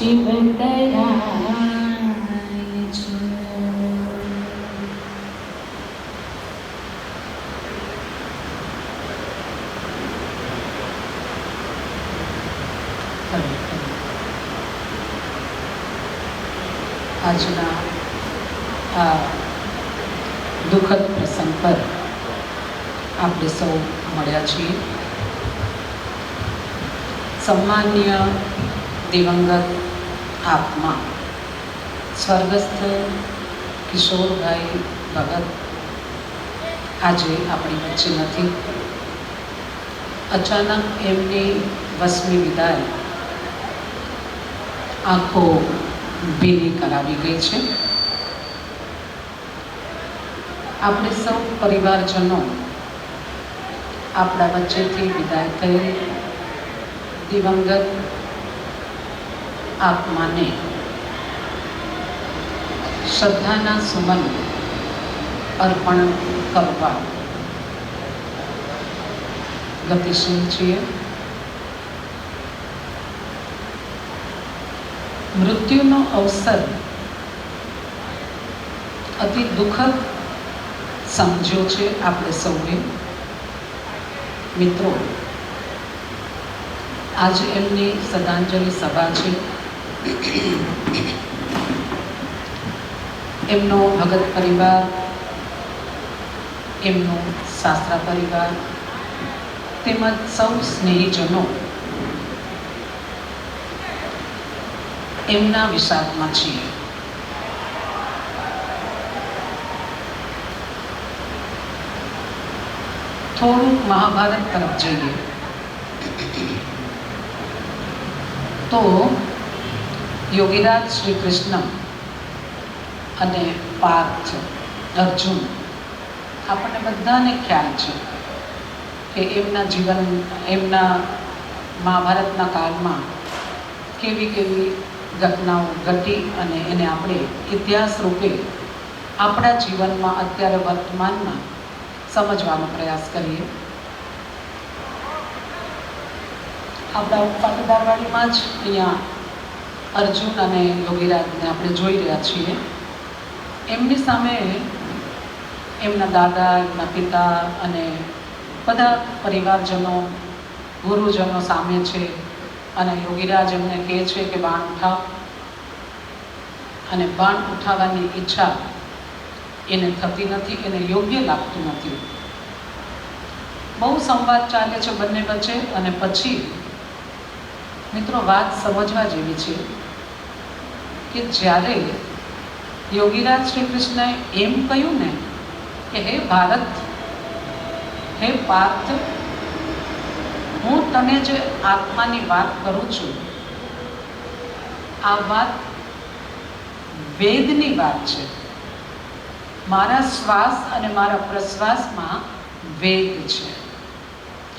શિવ કરાય છે. આજના આ દુઃખદ પ્રસંગ પર આપણે સૌ મળ્યા છીએ. સન્માનીય દિવંગત આત્મા સ્વર્ગસ્થ કિશોરભાઈ ભગત આજે આપણી વચ્ચે નથી. અચાનક એમની વસમી વિદાય આંખો ભીની કરાવી ગઈ છે. આપણે સૌ પરિવારજનો આપણા વચ્ચેથી વિદાય થઈ દિવંગત આત્માને શ્રદ્ધાના સુમન અર્પણ કરવા ગતિશીલ છીએ. મૃત્યુનો અવસર અતિ દુઃખદ સમજ્યો છે આપણે સૌએ. મિત્રો, આજે એમની શ્રદ્ધાંજલિ સભા છે. એમનો ભગત પરિવાર, એમનો શાસ્ત્રા પરિવાર તેમજ સૌ સ્નેહીજનો એમના વિષાદમાં છીએ. થોડુંક મહાભારત તરફ જઈએ તો યોગીરાજ શ્રી કૃષ્ણ અને પાર્થ અર્જુન આપણને બધાને ખ્યાલ છે કે એમના મહાભારતના કાળમાં કેવી ઘટનાઓ ઘટી અને એને આપણે ઇતિહાસ રૂપે આપણા જીવનમાં અત્યારે વર્તમાનમાં સમજવાનો પ્રયાસ કરીએ. આપણા પાટીદારવાડીમાં જ અહીંયા અર્જુન અને યોગીરાજને આપણે જોઈ રહ્યા છીએ. એમની સામે એમના દાદા, એમના પિતા અને બધા પરિવારજનો, ગુરુજનો સામે છે અને યોગીરાજ એમને કહે છે કે બાણ ઉઠાવ, અને બાણ ઉઠાવવાની ઈચ્છા એને થતી નથી, એને યોગ્ય લાગતું નથી. બહુ સંવાદ ચાલે છે બંને વચ્ચે અને પછી મિત્રો વાત સમજવા જેવી છે કે જ્યારે યોગીરાજ શ્રી કૃષ્ણએ એમ કહ્યું ને કે હે ભારત, હે પાર્થ, હું તને જે આત્માની વાત કરું છું આ વાત વેદની વાત છે. મારા શ્વાસ અને મારા પ્રશ્વાસમાં વેદ છે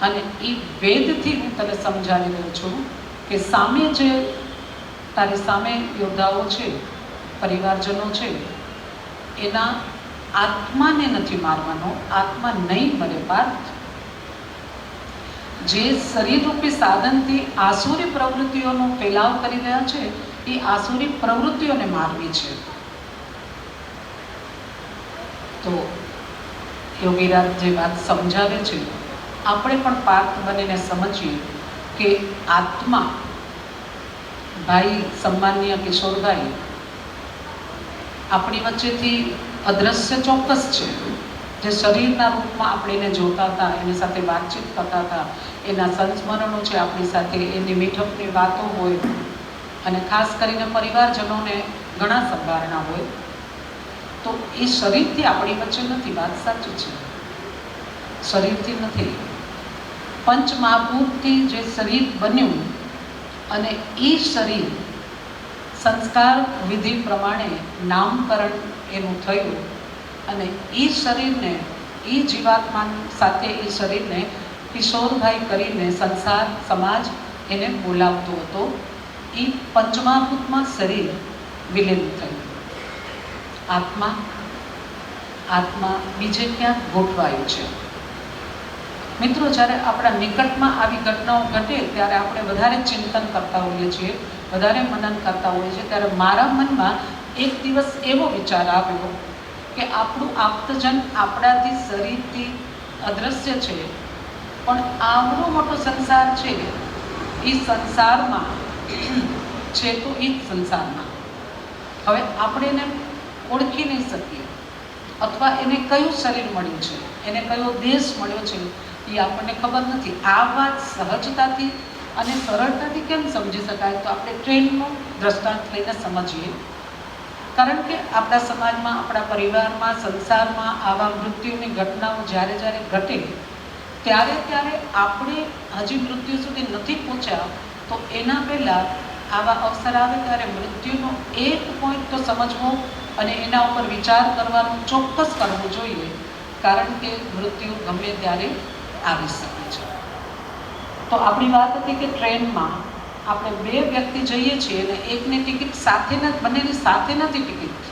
અને એ વેદથી હું તને સમજાવી રહ્યો છું કે સામે જે તારી સામે યોદ્ધાઓ છે, પરિવારજનો છે, એના આત્માને નથી મારવાનો. આત્મા નહીં મરે પાર્થ. જે શરીરરૂપી સાધનથી આસુરી પ્રવૃત્તિઓનો ફેલાવ કરી રહ્યા છે એ આસુરી પ્રવૃત્તિઓને મારવી છે. તો યોગીરાજ જે વાત સમજાવે છે આપણે પણ પાર્થ બનીને સમજીએ કે આત્મા ભાઈ સન્માનીય કિશોરભાઈ આપણી વચ્ચેથી અદ્રશ્ય ચોક્કસ છે. જે શરીરના રૂપમાં આપણે એને જોતા હતા, એની સાથે વાતચીત કરતા હતા, એના સંસ્મરણો છે આપણી સાથે, એની મીઠપની વાતો હોય અને ખાસ કરીને પરિવારજનોને ઘણા સંભારણા હોય, તો એ શરીરથી આપણી વચ્ચે નથી. વાત સાચી છે, શરીરથી નથી. પંચ મહાભૂતથી જે શરીર બન્યું અને એ શરીર સંસ્કાર વિધિ પ્રમાણે નામકરણ એનું થયું અને એ શરીરને, એ જીવાત્મા સાથે એ શરીરને કિશોરભાઈ કરીને સંસાર સમાજ એને બોલાવતો હતો. એ પંચમહાભૂતમાં શરીર વિલીન થયું. આત્મા બીજે ક્યાંક ગોઠવાયું છે. મિત્રો, જ્યારે આપણા નિકટમાં આવી ઘટનાઓ ઘટે ત્યારે આપણે વધારે ચિંતન કરતા હોઈએ છીએ, વધારે મનન કરતા હોઈએ છીએ. ત્યારે મારા મનમાં એક દિવસ એવો વિચાર આવ્યો કે આપણું આપ્તજન આપણાથી શરીરથી અદૃશ્ય છે, પણ આવડો મોટો સંસાર છે, એ સંસારમાં છે તો એ જ સંસારમાં હવે આપણે એને ઓળખી નહીં શકીએ, અથવા એને કયું શરીર મળ્યું છે, એને કયો દેશ મળ્યો છે, એ આપણને ખબર નથી. આ વાત સહજતાથી અને સરળતાથી કેમ સમજી શકાય? તો આપણે ટ્રેનનો દ્રષ્ટાંત લઈને સમજીએ. કારણ કે આપણા સમાજમાં, આપણા પરિવારમાં, સંસારમાં આવા મૃત્યુની ઘટનાઓ જ્યારે જ્યારે ઘટે ત્યારે ત્યારે આપણે હજી મૃત્યુ સુધી નથી પહોંચ્યા, તો એના પહેલાં આવા અવસર આવે ત્યારે મૃત્યુનો એક પોઈન્ટ તો સમજવો અને એના ઉપર વિચાર કરવાનું ચોક્કસ કરવું જોઈએ. કારણ કે મૃત્યુ ગમે ત્યારે આવી શકે છે. તો આપણી વાત હતી કે ટ્રેનમાં આપણે બે વ્યક્તિ જઈએ છીએ અને એકની ટિકિટ સાથે બંનેની સાથે નથી ટિકિટ,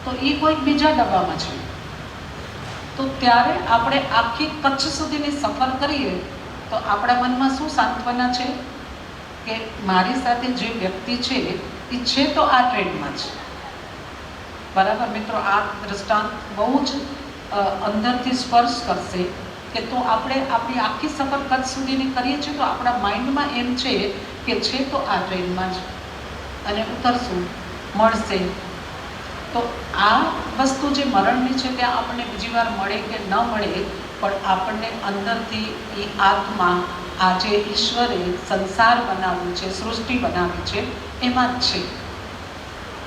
તો એ કોઈક બીજા ડબ્બામાં છે. તો ત્યારે આપણે આખી કચ્છ સુધીની સફર કરીએ તો આપણા મનમાં શું સાંત્વના છે કે મારી સાથે જે વ્યક્તિ છે એ છે તો આ ટ્રેનમાં છે. બરાબર મિત્રો, આ દ્રષ્ટાંત બહુ જ અંદરથી સ્પર્શ કરશે કે તો આપણે આપણી આખી સફર કચ્છ સુધીની કરીએ છીએ તો આપણા માઇન્ડમાં એમ છે કે છે તો આ ટ્રેનમાં જ અને ઉતરશું, મળશે. તો આ વસ્તુ જે મરણની છે ત્યાં આપણને બીજી વાર મળે કે ન મળે, પણ આપણને અંદરથી એ આત્મા, આ જે ઈશ્વરે સંસાર બનાવ્યું છે, સૃષ્ટિ બનાવી છે, એમાં જ છે.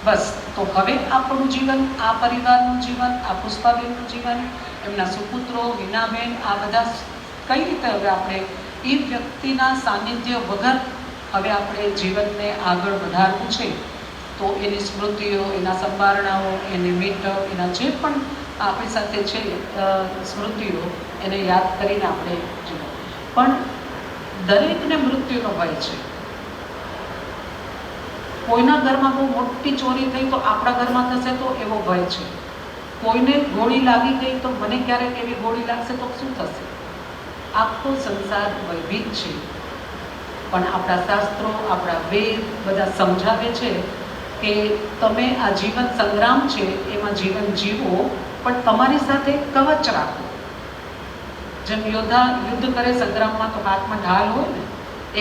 બસ. તો હવે આપણું જીવન, આ પરિવારનું જીવન, આ પુષ્પાબેનનું જીવન, એમના સુપુત્રો, હિનાબેન, આ બધા કઈ રીતે હવે આપણે એ વ્યક્તિના સાનિધ્ય વગર હવે આપણે જીવનને આગળ વધારવું છે. તો એની સ્મૃતિઓ, એના સંભારણાઓ, એની મીઠ, એના જે પણ આપણી સાથે છે સ્મૃતિઓ, એને યાદ કરીને આપણે જીવો. પણ દરેકને મૃત્યુનો ભય છે. કોઈના ઘરમાં બહુ મોટી ચોરી થઈ તો આપણા ઘરમાં થશે તો એવો ભય છે. કોઈને ગોળી લાગી ગઈ તો મને ક્યારેક એવી ગોળી લાગશે તો શું થશે? આખો સંસાર ભયભીત છે. પણ આપણા શાસ્ત્રો, આપણા વેદ બધા સમજાવે છે કે તમે આ જીવન સંગ્રામ છે એમાં જીવન જીવો, પણ તમારી સાથે કવચ રાખો. જેમ યોદ્ધા યુદ્ધ કરે સંગ્રામમાં તો હાથમાં ઢાલ હોય ને,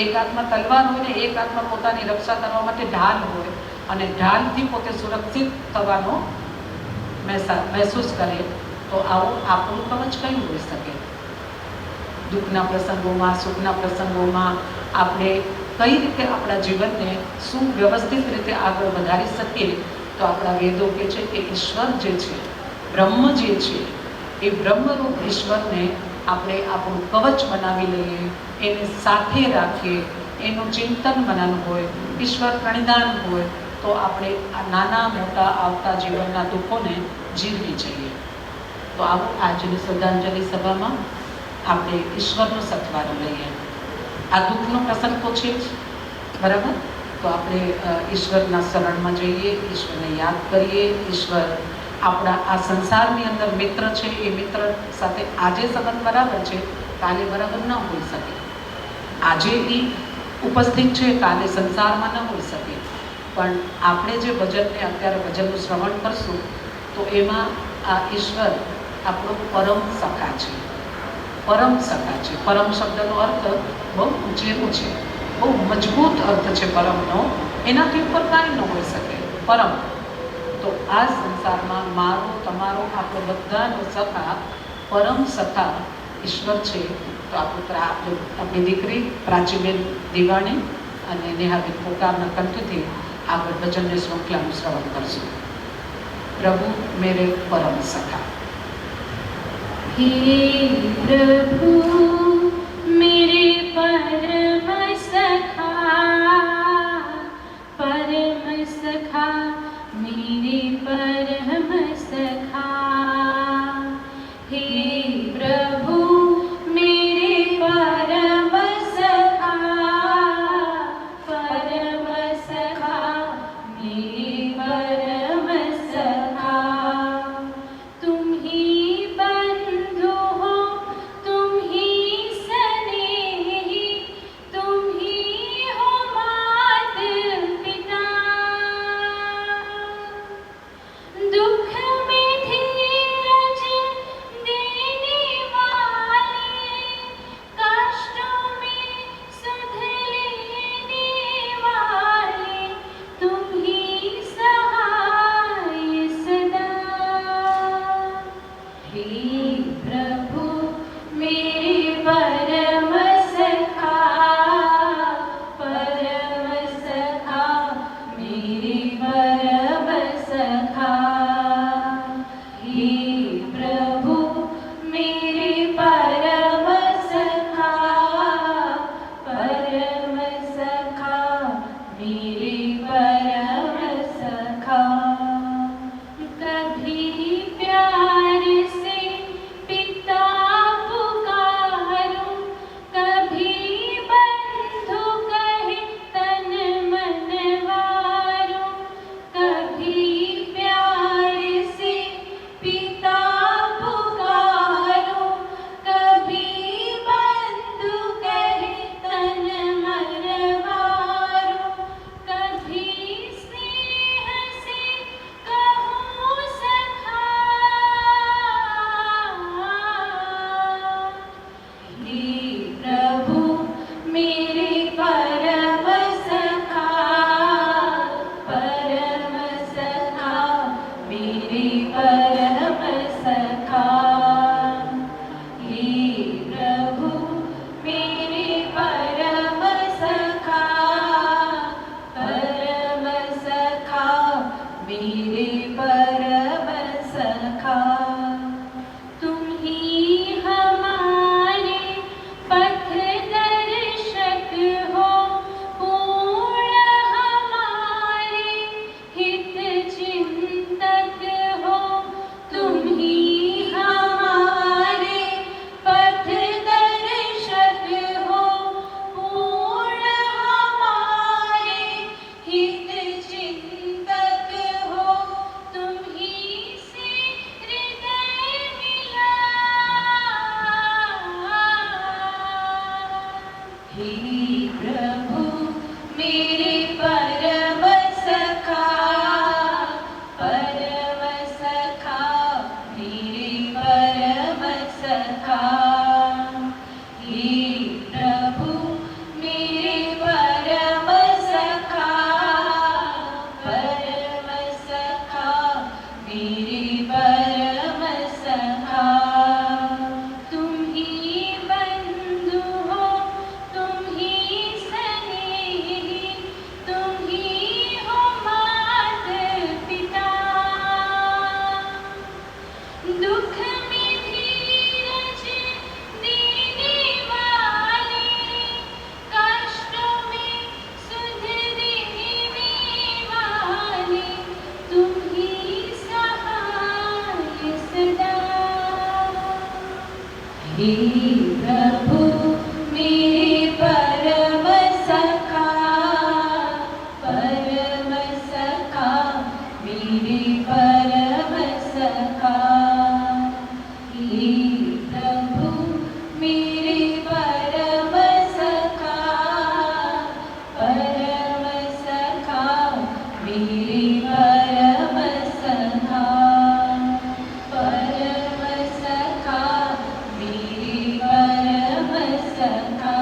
એક હાથમાં તલવાર હોય ને એક હાથમાં પોતાની રક્ષા કરવા માટે ઢાલ હોય, અને ઢાલથી પોતે સુરક્ષિત થવાનો મહેસૂસ કરે. તો આવું આપણું કવચ કયું હોઈ શકે? દુઃખના પ્રસંગોમાં, સુખના પ્રસંગોમાં આપણે કઈ રીતે આપણા જીવનને સુવ્યવસ્થિત રીતે આગળ વધારી શકીએ? તો આપણા વેદો કહે છે કે ઈશ્વર જે છે, બ્રહ્મ જે છે, એ બ્રહ્મરૂપ ઈશ્વરને આપણે આપણું કવચ બનાવી લઈએ, એને સાથે રાખીએ, એનું ચિંતન મનન હોય, ઈશ્વર પ્રણિધાન હોય, તો આપણે આ નાના મોટા આવતા જીવનના દુઃખોને જીરવી જઈએ. તો આવું આજની શ્રદ્ધાંજલિ સભામાં આપણે ઈશ્વરનો સથવારો લઈએ. આ દુઃખનો પ્રસંગ તો છે જ, બરાબર? તો આપણે ઈશ્વરના શરણમાં જઈએ, ઈશ્વરને યાદ કરીએ. ઈશ્વર આપણા આ સંસારની અંદર મિત્ર છે, એ મિત્ર સાથે આજે સંબંધ બરાબર છે, કાલે બરાબર ન હોઈ શકે. આજે એ ઉપસ્થિત છે, કાલે સંસારમાં ન હોઈ શકે. પણ આપણે જે ભજનને અત્યારે ભજનનું શ્રવણ કરશું તો એમાં આ ઈશ્વર આપણો પરમ સખા છે. પરમ સખા છે. પરમ શબ્દનો અર્થ બહુ ઊંચેલો છે, બહુ મજબૂત અર્થ છે પરમનો. એનાથી ઉપર કાંઈ ન હોઈ શકે. પરમ. તો આ સંસારમાં મારો, તમારો, આપણો બધાનો સખા, પરમ સખા ઈશ્વર છે. તો આપણી દીકરી પ્રાચીબેન દિવાણી અને નેહાબેન પોકારના કંઠથી આગળ ભજનની શ્રૃંખલાનું શ્રવણ કરશું. પ્રભુ મેરે પરમ સખા. हे प्रभु मेरे परम सखा मेरे परम सखा. हे प्रभु मेरे परम सखा मेरे परम सखा. तुम ही बंधु हो, तुम ही मेरे परम सखा, परम सखा, मेरे परम सखा। हे प्रभु मेरे परम सखा, परम सखा, मेरे परम सखा। तुम ही बंधु हो, तुम ही स्नेही, तुम ही हो माता पिता। दुख में धीरज देने वाले, कष्टों में सुध देने वाले, तुम ही सहाय सदा। हे प्रभु मेरे परम सखा, परम सखा, मेरे परम सखा। हे प्रभु मेरे परम सखा, परम सखा, मेरे परम सखा। परम सखा मेरे परम सखा,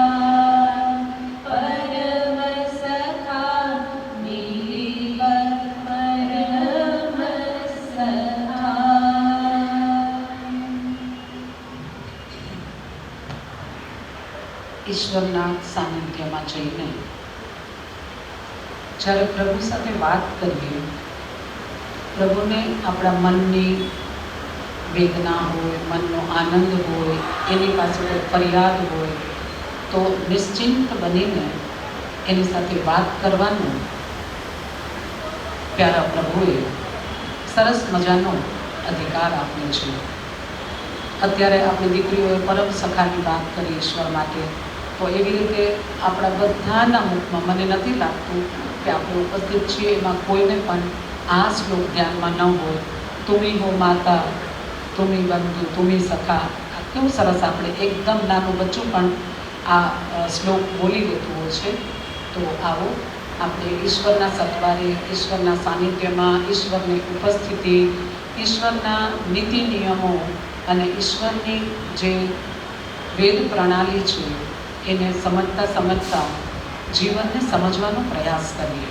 परम सखा, मेरे परम सखा। ઈશ્વરના સાનિધ્યમાં જઈને જ્યારે પ્રભુ સાથે વાત કરીએ, પ્રભુને આપણા મનની વેદના હોય, મનનો આનંદ હોય, એની પાસે કોઈ ફરિયાદ હોય તો નિશ્ચિંત બનીને એની સાથે વાત કરવાનો પ્યારા પ્રભુએ સરસ મજાનો અધિકાર આપ્યો છે. અત્યારે આપણી દીકરીઓએ પરમ સખાની વાત કરી ઈશ્વર માટે, તો એવી રીતે આપણા બધાના મુખમાં મને નથી લાગતું કે આપણે ઉપસ્થિત છીએ એમાં કોઈને પણ આ શ્લોક ધ્યાનમાં ન હોય. તુમી હો માતા, તુમી બંધુ, તુમી સખા. આ કેવું સરસ આપણે એકદમ નાનું બચ્ચું પણ આ શ્લોક બોલી લેતું હોય છે. તો આવો આપણે ઈશ્વરના સત્વારે, ઈશ્વરના સાનિધ્યમાં, ઈશ્વરની ઉપસ્થિતિ, ઈશ્વરના નીતિ નિયમો અને ઈશ્વરની જે વેદ પ્રણાલી છે એને સમજતા સમજતા જીવનને સમજવાનો પ્રયાસ કરીએ.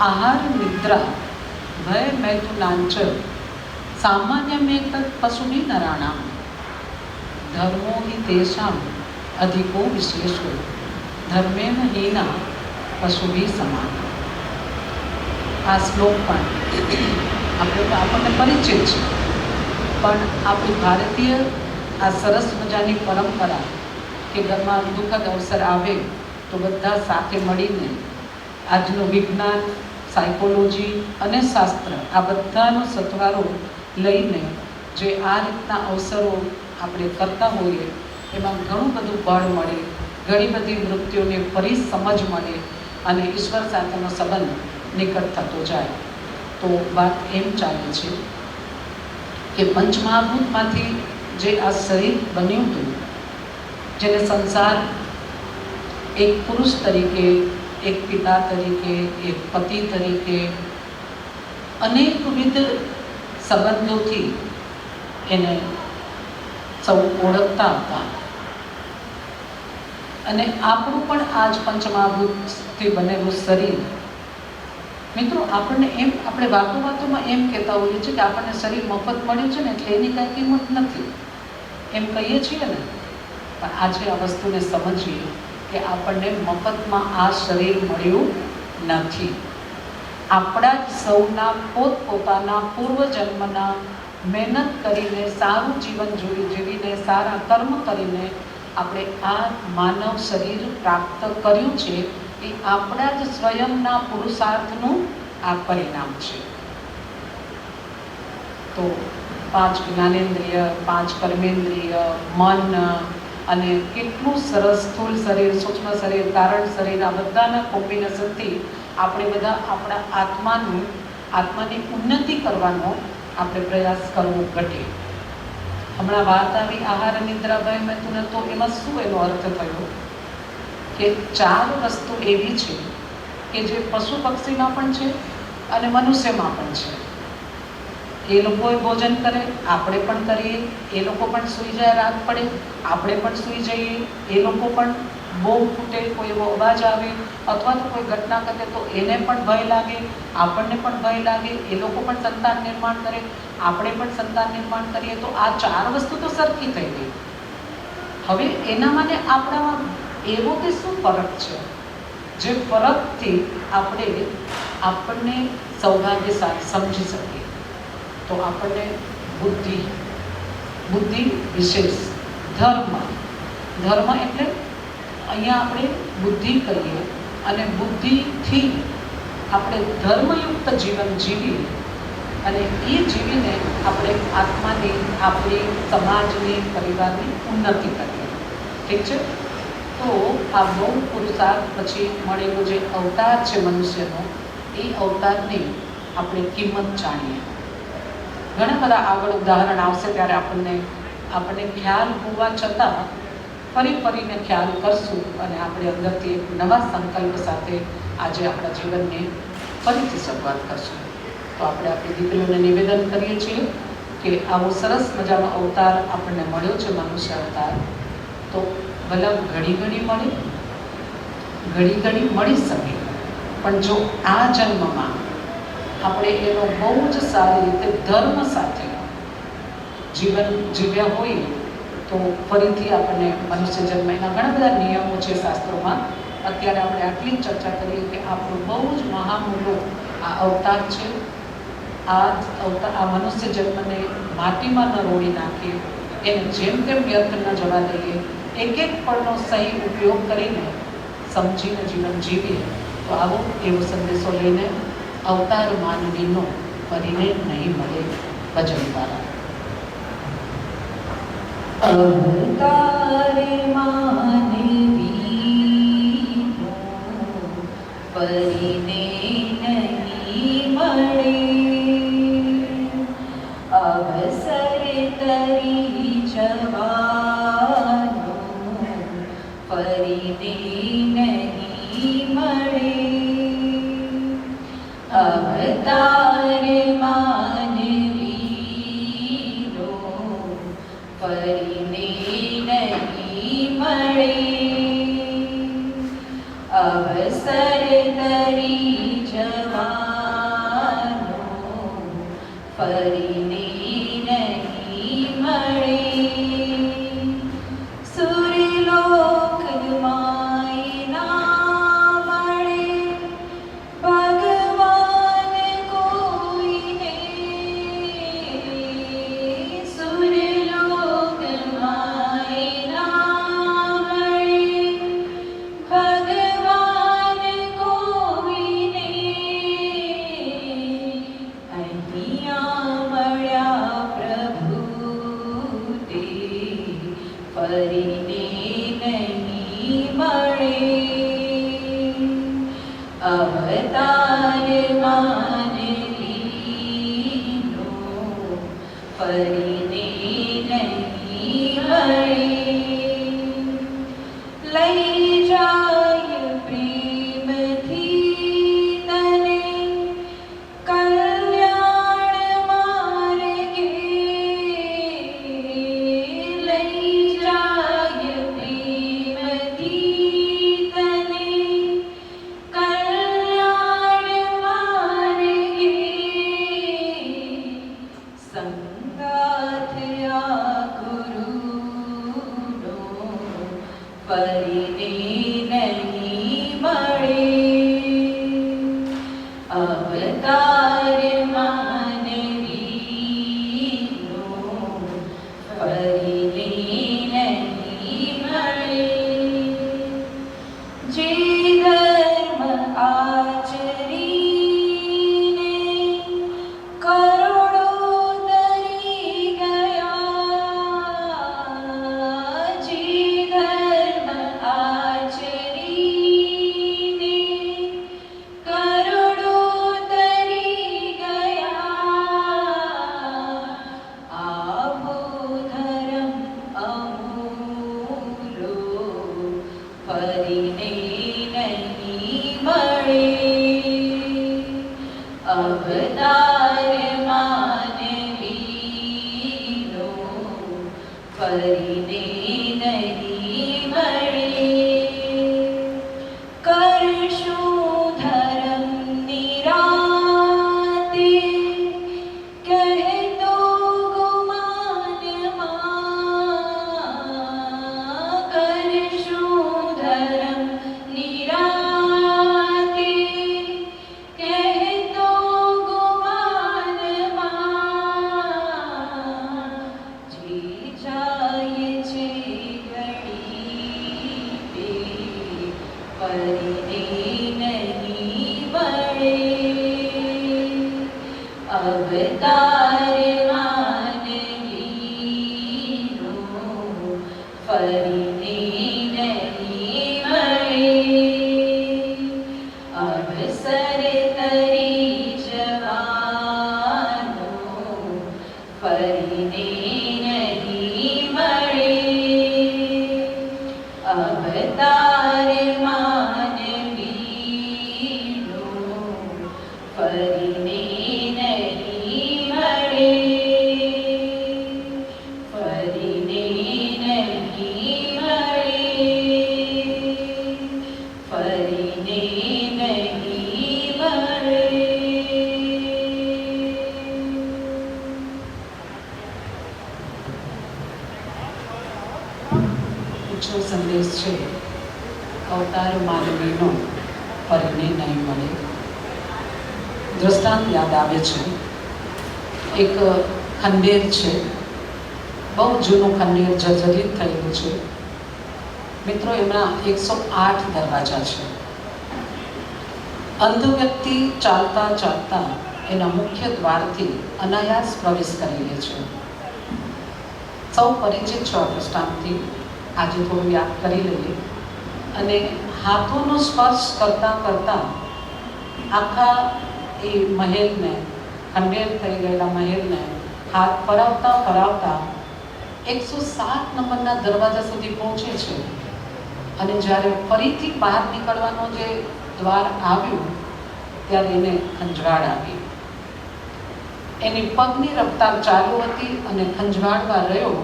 આહાર નિદ્રા ભય મૈથુનાંચ સામાન્ય મેં તત્ પશુની નરાણામ ધર્મો હિ તેષામ અધિકો વિશેષો ધર્મેન હીના પશુભી સમાન. આ શ્લોક પણ આપણને પરિચિત છે, પણ આપણી ભારતીય આ સરસ મજાની પરંપરા કે ઘરમાં દુઃખદ અવસર આવે તો બધા સાથે મળીને આજનું વિજ્ઞાન, સાયકોલોજી અને શાસ્ત્ર આ બધાનો સથવારો લઈને જે આ રીતના અવસરો આપણે કરતા હોઈએ એમાં ઘણું બધું બળ મળે, ઘણી બધી વૃત્તિઓને ફરી સમજ મળે અને ઈશ્વર સાથેનો સંબંધ નિકટ થતો જાય. તો વાત એમ ચાલે છે કે પંચમહાભૂતમાંથી જે આ શરીર બન્યું હતું, જેને સંસાર એક પુરુષ તરીકે, એક પિતા તરીકે, એક પતિ તરીકે અનેકવિધ સંબંધોથી એને સૌ ઓળખતા હતા. અને આપણું પણ આ જ પંચમહાભૂતથી બનેલું શરીર. મિત્રો, આપણને એમ આપણે વાતોમાં એમ કહેતા હોઈએ છીએ કે આપણને શરીર મફત મળ્યું છે ને એટલે એની કાંઈ કિંમત નથી, એમ કહીએ છીએ ને. પણ આજે આ વસ્તુને સમજીએ કે આપણને મફતમાં આ શરીર મળ્યું નથી. આપણા જ સૌના પોતપોતાના પૂર્વજન્મના મહેનત કરીને, સારું જીવન જીવીને, સારા કર્મ કરીને આપણે આ માનવ શરીર પ્રાપ્ત કર્યું છે. એ આપણા જ સ્વયંના પુરુષાર્થનું આ પરિણામ છે. તો 5 જ્ઞાનેન્દ્રિય, 5 કર્મેન્દ્રિય, મન અને કેટલું સરસ સ્થૂળ શરીર, સૂક્ષ્મ શરીર, કારણ શરીર, આ બધાના કોમ્બિનેશનથી આપણે બધા આપણા આત્માની ઉન્નતિ કરવાનો આપણે પ્રયાસ કરવો ઘટે. હમણાં વાત આવી આહાર નિદ્રા ભય મૈથુન, તો એમાં શું એનો અર્થ થયો કે 4 વસ્તુ એવી છે કે જે પશુ પક્ષીમાં પણ છે અને મનુષ્યમાં પણ છે. એ લોકોએ ભોજન કરે, આપણે પણ કરીએ, એ લોકો પણ સૂઈ જાય, રાત પડે, આપણે પણ સૂઈ જઈએ, એ લોકો પણ બહુ ફૂટે, કોઈ એવો અવાજ આવે અથવા તો કોઈ ઘટના ઘટે તો એને પણ ભય લાગે, આપણને પણ ભય લાગે, એ લોકો પણ સંતાન નિર્માણ કરે, આપણે પણ સંતાન નિર્માણ કરીએ. તો આ 4 વસ્તુ તો સરખી થઈ ગઈ. હવે એના માટે આપણામાં એવો કે શું ફરક છે જે ફરકથી આપણને સૌભાગ્યશાળી સમજી શકીએ? તો આપણને બુદ્ધિ વિશેષ, ધર્મ એટલે અહીંયા આપણે બુદ્ધિ કહીએ અને બુદ્ધિથી આપણે ધર્મયુક્ત જીવન જીવીએ અને એ જીવીને આપણે આત્માની, આપણી સમાજની, પરિવારની ઉન્નતિ કરીએ. ઠીક છે? તો આ બહુ પુરુષાર્થ પછી મળેલો જે અવતાર છે મનુષ્યનો, એ અવતારની આપણે કિંમત જાણીએ. ઘણા બધા આગળ ઉદાહરણ આવશે ત્યારે આપણને ખ્યાલ હોવા છતાં ફરીને ખ્યાલ કરશું અને આપણે અંદરથી એક નવા સંકલ્પ સાથે આજે આપણા જીવનને ફરીથી શરૂઆત કરશું. તો આપણે આપણી દીકરીઓને નિવેદન કરીએ છીએ કે આવો સરસ મજાનો અવતાર આપણને મળ્યો છે, મનુષ્ય અવતાર. તો ભલે ઘડી મળી શકે, પણ જો આ જન્મમાં આપણે એનો બહુ જ સારી રીતે ધર્મ સાથે જીવન જીવ્યા હોઈએ તો ફરીથી આપણને મનુષ્ય જન્મ, એના ઘણા બધા નિયમો છે શાસ્ત્રોમાં. અત્યારે આપણે આટલી જ ચર્ચા કરીએ કે આપણું બહુ જ મહામૂલો આ અવતાર છે. આ મનુષ્ય જન્મને માટીમાં ન રોડી નાખીએ, એને જેમ તેમ વ્યર્થ ન જવા દઈએ, એક પળનો સહી ઉપયોગ કરીને સમજીને જીવન જીવીએ. તો આવો એવો સંદેશો લઈને અવતાર માનવીનો કરીને નહીં મળે ભજન દ્વારા. અવતાર માનવીનો કરીને નહીં મળે, અવસર તરી જવાનો ફરીને નહીં મળે. અવતાર માનવીનો ફરીને નહીં મળે, અવસર તરી જવાનો ફરીને નહીં મળે. ફરીને નહીં મળે. અવતાર માનવીનો ફરીને નહીં મળે. લઈ જાય પ્રેમથી તને કલ્યાણ માર્ગે, લઈ જાય પ્રેમથી તને કલ્યાણ માર્ગે. સંગાથ આ ગુરુનો ફરીને નહીં મળે. અવતાર માનવીનો ફરીને નહીં મળે. જે ધર્મ આચરીને કરોડો તરી ગયા, જે ધર્મ આચરીને કરોડો તરી ગયા. આવો ધર્મ અમૂલો ફરીને ફરીને નહીં મળે. અવતાર માનવીનો ફરીને નહીં મળે. અવસર તરી જવાનો ફરીને નહીં મળે. અવતાર માનવીનો ફરીને નહીં મળે. ફરીને નહીં મળે. ફરીને નહીં મળે. પૂછો સંદેશ છે અવતાર માનવીનો ફરીને નહીં મળે. દ્રષ્ટાંત યાદ આવે છે. એક ખંડેર છે, બહુ જૂનું ખંડેર, જર્જરિત થયેલું છે. મિત્રો, એમના 108 દરવાજા છે. અંધ વ્યક્તિ ચાલતા ચાલતા એના મુખ્ય દ્વારથી અનાયાસ પ્રવેશ કરી લે છે. સૌ પરિચિત છો આ દ્રષ્ટાંતથી. આજે થોડું યાદ કરી લઈએ. અને હાથોનો સ્પર્શ કરતાં કરતાં આખા એ મહેલને, ખંડેર થઈ ગયેલા મહેલને હાથ ફરાવતા ફરાવતા 107 નંબરના દરવાજા સુધી પહોંચે છે. અને જ્યારે ફરીથી બહાર નીકળવાનો જે દ્વાર આવ્યું ત્યારે એને ખંજવાળ આવી. એની પગની રફતાર ચાલુ હતી અને ખંજવાળવા રહ્યો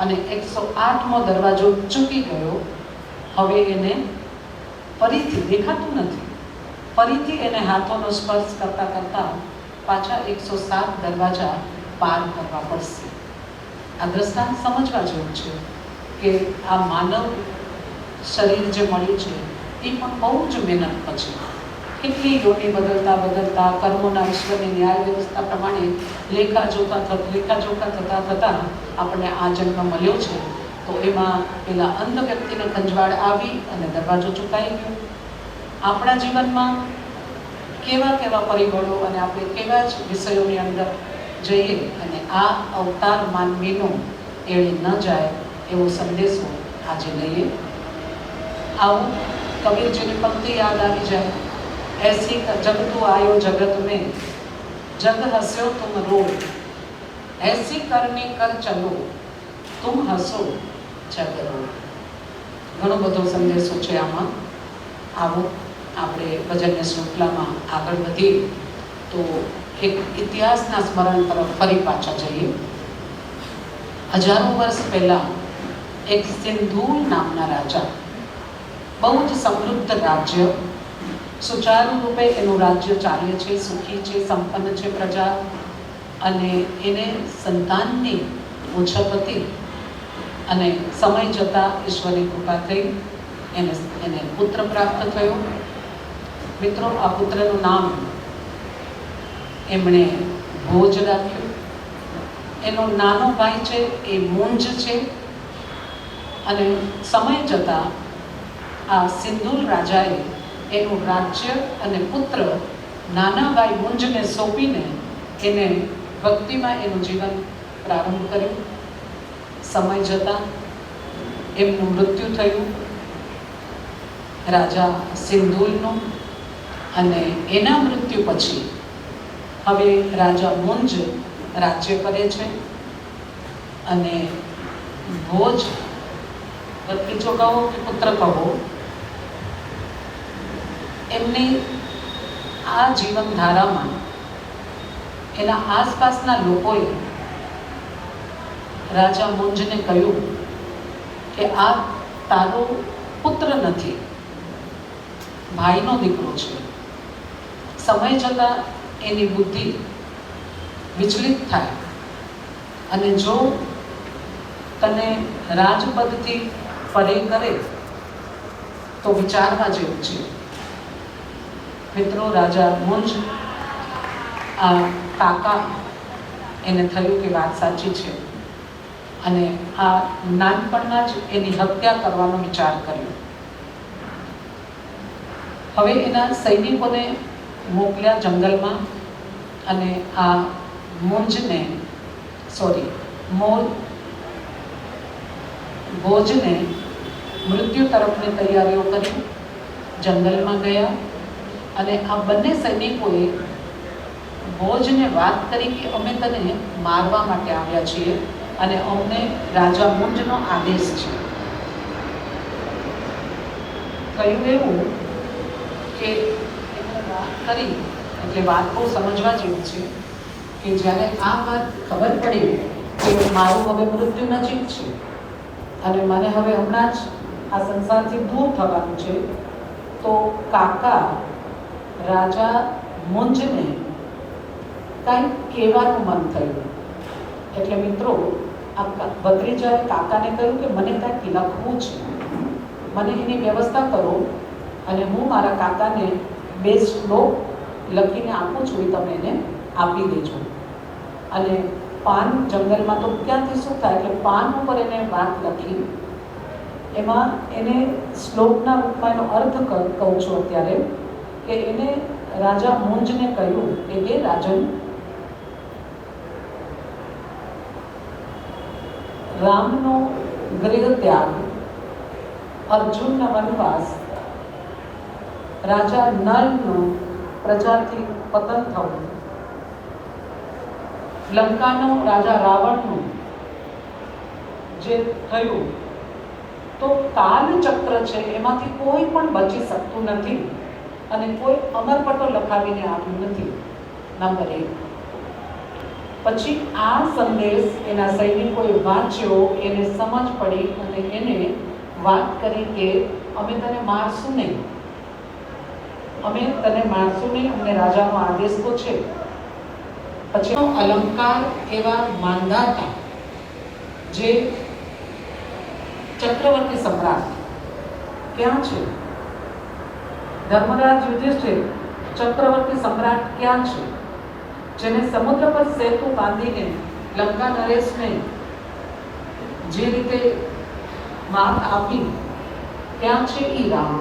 અને 108મો દરવાજો ચૂકી ગયો. હવે એને ફરીથી દેખાતું નથી. ફરીથી એને હાથોનો સ્પર્શ કરતાં કરતાં પાછા 107 દરવાજા પાર કરવા પડશે. આ દ્રષ્ટાંત સમજવા જેવું છે કે આ માનવ શરીર જે મળ્યું છે એ પણ બહુ જ મહેનત પછી કેટલી યોની બદલતા કર્મોના ઈશ્વરની ન્યાય વ્યવસ્થા પ્રમાણે લેખાજોખા થતાં આપણને આ જન્મ મળ્યો છે. તો એમાં પેલા અંધ વ્યક્તિને ખંજવાળ આવી અને દરવાજો ચૂકાઈ ગયો. આપણા જીવનમાં કેવા પરિબળો અને આપણે કેવા જ વિષયોની અંદર જઈએ અને આ અવતાર માનવીનો એળે ન જાય એવો સંદેશો આજે લઈએ. આવું કબીરજીની પંક્તિ યાદ આવી જાય. ऐसी जब तू आयो जगत में जग हंस्यो तुम रो, ऐसी करनी कर चलो तुम हंसो जग रो. ઘણો બધો સંદેશો છે આમાં. આવો આપણે ભજનની શૃંખલામાં આગળ વધીએ તો એક ઇતિહાસના સ્મરણ તરફ ફરી પાછા જઈએ. હજારો વર્ષ પહેલાં એક સિંધુલ નામના રાજા, બહુ જ સમૃદ્ધ રાજ્ય, સુચારુ રૂપે એનું રાજ્ય ચાલે છે, સુખી છે, સંપન્ન છે પ્રજા. અને એને સંતાનની ઓછપ હતી અને સમય જતાં ઈશ્વરની કૃપા થઈ એને પુત્ર પ્રાપ્ત થયો. મિત્રો, આ પુત્રનું નામ એમણે ભોજ રાખ્યું. એનો નાનો ભાઈ છે એ મુંજ છે. અને સમય જતાં આ સિંધુલ રાજાએ એનું રાજ્ય અને પુત્ર નાના ભાઈ મુંજને સોંપીને એને ભક્તિમાં એનું જીવન પ્રારંભ કર્યું. સમય જતાં એમનું મૃત્યુ થયું રાજા સિંધુલનું. અને એના મૃત્યુ પછી હવે રાજા મુંજ રાજ્ય કરે છે. અને ભોજ, ભત્રીજો કહો કે પુત્ર કહો, એમની આ જીવનધારામાં એના આસપાસના લોકોએ રાજા મુંજને કહ્યું કે આ તારો પુત્ર નથી, ભાઈનો દીકરો છે. સમય જતાં એની બુદ્ધિ વિચલિત થાય અને જો તને રાજપદથી પરે કરે તો વિચારવા જેવું છે. મિત્રો, રાજા મુંજ આ કાકા એને થયું કે વાત સાચી છે અને આ નાનપણમાં જ એની હત્યા કરવાનો વિચાર કર્યો. હવે એના સૈનિકોને મોકલ્યા જંગલમાં અને આ ભોજને મૃત્યુ તરફની તૈયારીઓ કરી જંગલમાં ગયા. અને આ બંને સૈનિકોએ ભોજને વાત કરી કે અમે તને મારવા માટે આવ્યા છીએ અને અમને રાજા મુંજનો આદેશ છે. કહ્યું એવું કે એમણે વાત કરી, એટલે વાત બહુ સમજવા જેવી છે કે જ્યારે આ વાત ખબર પડી કે મારું હવે મૃત્યુ નજીક છે અને મને હવે હમણાં જ આ સંસારથી દૂર થવાનું છે, તો કાકા રાજા મુંજને કાંઈક કહેવાનું મન થયું. એટલે મિત્રો, આ ભત્રીજાએ કાકાને કહ્યું કે મને કાંઈક લખવું છે, મને એની વ્યવસ્થા કરો અને હું મારા કાકાને 2 શ્લોક લખીને આપું છું, એ તમે એને આપી દેજો. અને પાન જંગલમાં તો ક્યાંથી શું થાય, એટલે પાન ઉપર એને વાત લખી. એમાં એને શ્લોકના રૂપમાં એનો અર્થ કહું છું અત્યારે, કે એને રાજા મુંજને કહ્યું કે હે રાજન, રામનો ગૃહ ત્યાગ, અર્જુનના વનવાસ, રાજા નલનું પ્રજાથી પતન થવું, લંકાનો રાજા રાવણનું જે થયું, તો કાલચક્ર છે એમાંથી કોઈ પણ બચી શકતું નથી અને કોઈ અમરપટો લખાવીને આવ્યું નથી. નંબર 1. પછી આ સંદેશ એના સૈનિકોએ વાંચ્યો, એને સમજ પડી અને એને વાત કરી કે અમે તને મારશું નહીં, અમને રાજાનો આદેશ તો છે. પછી અલંકાર એવા માંધાતા જે ચક્રવર્તી સમ્રાટ ક્યાં છે? ધર્મરાજ યુધિષ્ઠિર ચક્રવર્તી સમ્રાટ ક્યાં છે? જેને સમુદ્ર પર સેતુ બાંધીને લંકા નરેશને જે રીતે માત આપી, ક્યાં છે ઈ રામ?